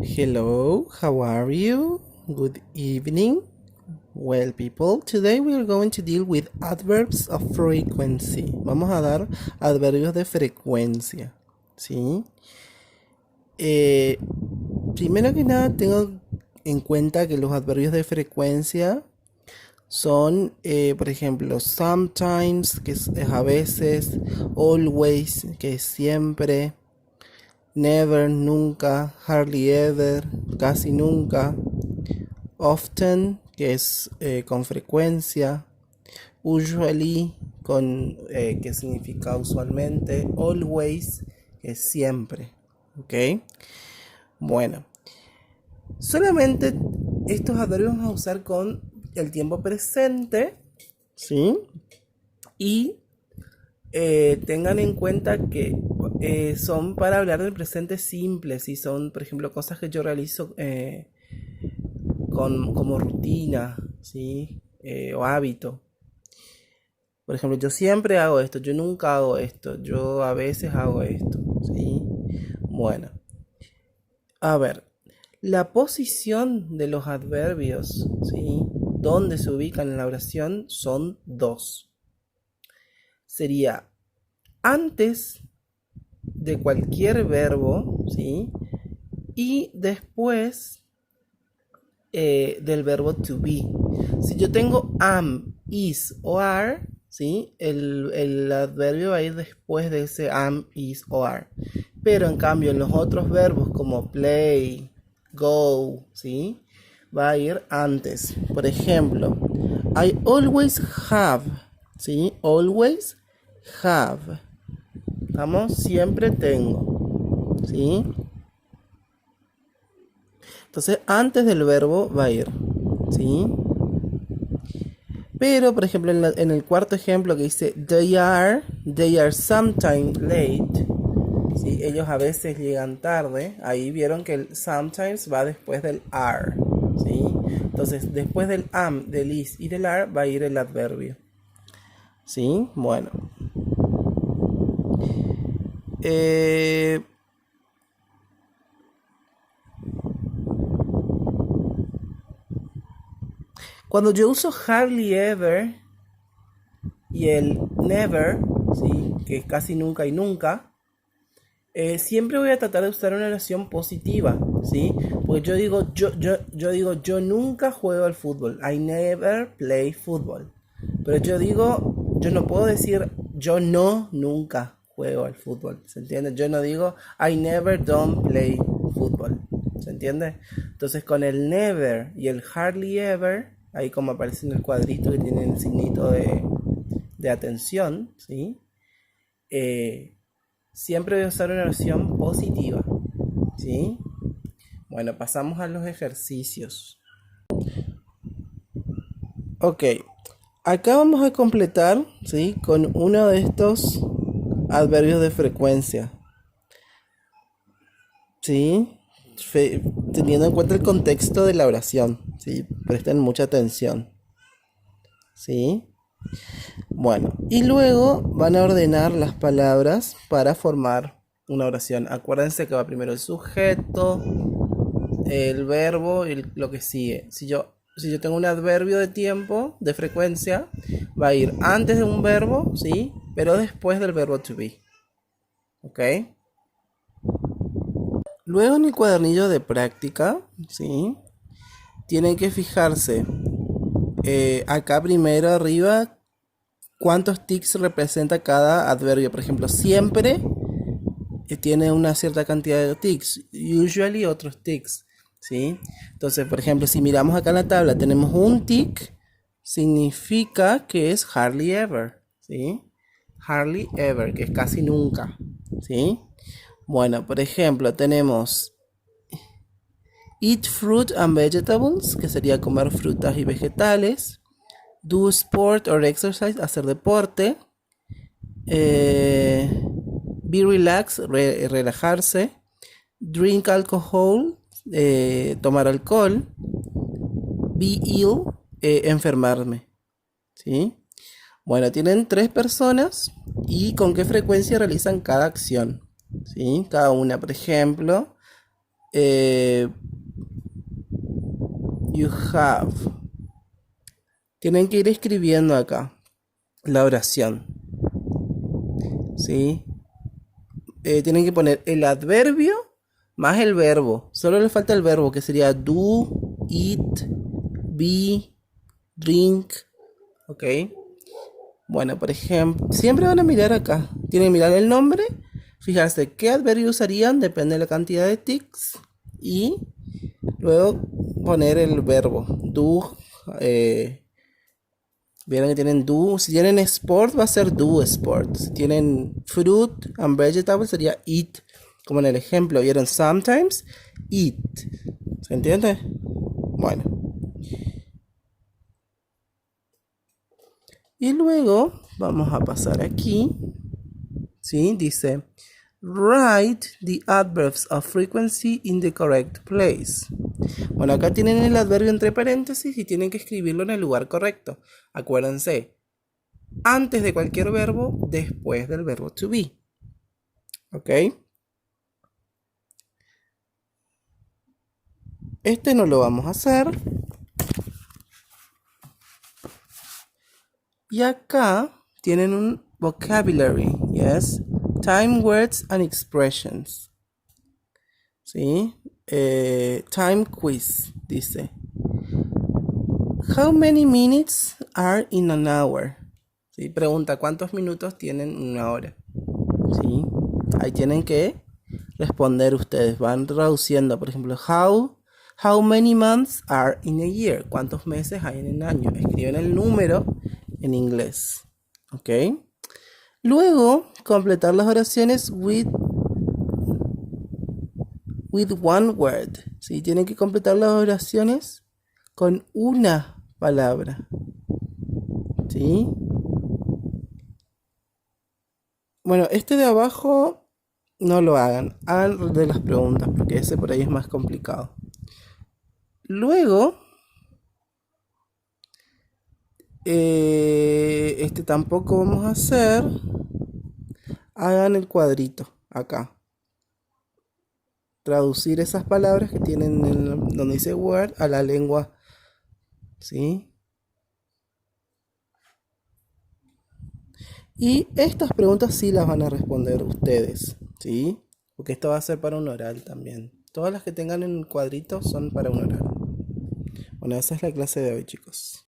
Hello, how are you? Good evening. Well, people, today we are going to deal with adverbs of frequency. Vamos a dar adverbios de frecuencia, ¿sí? Primero que nada, tengo en cuenta que los adverbios de frecuencia son, por ejemplo, sometimes, que es a veces, always, que es siempre, never, nunca, hardly ever, casi nunca, often, que es con frecuencia, usually, que significa usualmente, always, que es siempre. ¿Ok? Bueno, solamente estos adverbios vamos a usar con el tiempo presente, ¿sí? Y tengan en cuenta que son para hablar del presente simple, si son, por ejemplo, cosas que yo realizo como rutina, ¿sí? O hábito. Por ejemplo, yo siempre hago esto, yo nunca hago esto, yo a veces hago esto, ¿sí? Bueno, a ver, la posición de los adverbios, ¿sí? Donde se ubican en la oración son dos. Sería antes de cualquier verbo, ¿sí? Y después del verbo to be. Si yo tengo am, is o are, ¿sí? El adverbio va a ir después de ese am, is o are. Pero en cambio en los otros verbos como play, go, ¿sí? Va a ir antes. Por ejemplo, I always have, ¿sí? Always have. ¿Estamos? Siempre tengo, ¿sí? Entonces, antes del verbo va a ir, ¿sí? Pero, por ejemplo, en el cuarto ejemplo que dice they are sometimes late, ¿sí? Ellos a veces llegan tarde. Ahí vieron que el sometimes va después del are, ¿sí? Entonces, después del am, del is y del are va a ir el adverbio, ¿sí? Bueno. Cuando yo uso hardly ever y el never, ¿sí? Que es casi nunca y nunca, siempre voy a tratar de usar una oración positiva, ¿sí? Porque yo digo, yo nunca juego al fútbol. I never play football. Pero yo no puedo decir yo nunca juego al fútbol, ¿se entiende? Yo no digo I never don't play football, ¿se entiende? Entonces con el never y el hardly ever, ahí como aparece en el cuadrito que tiene el signito de atención, ¿sí? Siempre voy a usar una oración positiva, ¿sí? Bueno, pasamos a los ejercicios. Ok, acá vamos a completar, ¿sí? Con uno de estos adverbios de frecuencia, ¿sí? Teniendo en cuenta el contexto de la oración, ¿sí? Presten mucha atención, ¿sí? Bueno, y luego van a ordenar las palabras para formar una oración. Acuérdense que va primero el sujeto, el verbo y lo que sigue. Si yo tengo un adverbio de tiempo, de frecuencia, va a ir antes de un verbo, ¿sí? Pero después del verbo to be. ¿Ok? Luego en el cuadernillo de práctica, ¿sí? Tienen que fijarse acá primero arriba cuántos tics representa cada adverbio. Por ejemplo, siempre tiene una cierta cantidad de tics, usually otros tics, ¿sí? Entonces, por ejemplo, si miramos acá en la tabla, tenemos un tic, significa que es hardly ever, ¿sí? Hardly ever, que es casi nunca, ¿sí? Bueno, por ejemplo, tenemos eat fruit and vegetables, que sería comer frutas y vegetales. Do sport or exercise, hacer deporte. Be relaxed, relajarse. Drink alcohol, tomar alcohol. Be ill, enfermarme, ¿sí? Bueno, tienen 3 personas y con qué frecuencia realizan cada acción, ¿sí? Cada una, por ejemplo, eh, you have. Tienen que ir escribiendo acá la oración. ¿Sí? Tienen que poner el adverbio más el verbo. Solo le falta el verbo, que sería do, eat, be, drink. ¿Ok? Bueno, por ejemplo, siempre van a mirar acá. Tienen que mirar el nombre, fijarse qué adverbio usarían, depende de la cantidad de ticks. Y luego poner el verbo. Do. Vieron que tienen do. Si tienen sport, va a ser do sport. Si tienen fruit and vegetables, sería eat. Como en el ejemplo, vieron sometimes, eat. ¿Se entiende? Bueno. Y luego vamos a pasar aquí. ¿Sí? Dice, write the adverbs of frequency in the correct place. Bueno, acá tienen el adverbio entre paréntesis y tienen que escribirlo en el lugar correcto. Acuérdense, antes de cualquier verbo, después del verbo to be. ¿Ok? Este no lo vamos a hacer. Y acá tienen un vocabulary, yes, time words and expressions. ¿Sí? Time quiz, dice. How many minutes are in an hour? ¿Sí? Pregunta, ¿cuántos minutos tienen una hora? ¿Sí? Ahí tienen que responder ustedes. Van traduciendo, por ejemplo, how many months are in a year? ¿Cuántos meses hay en un año? Escriben el número en inglés. ¿Ok? Luego, completar las oraciones with one word. ¿Sí? Tienen que completar las oraciones con una palabra. ¿Sí? Bueno, este de abajo no lo hagan. Hagan de las preguntas, porque ese por ahí es más complicado. Luego, este tampoco vamos a hacer. Hagan el cuadrito acá. Traducir esas palabras que tienen donde dice word a la lengua. ¿Sí? Y estas preguntas sí las van a responder ustedes. ¿Sí? Porque esto va a ser para un oral también. Todas las que tengan en el cuadrito son para un oral. Bueno, esa es la clase de hoy, chicos.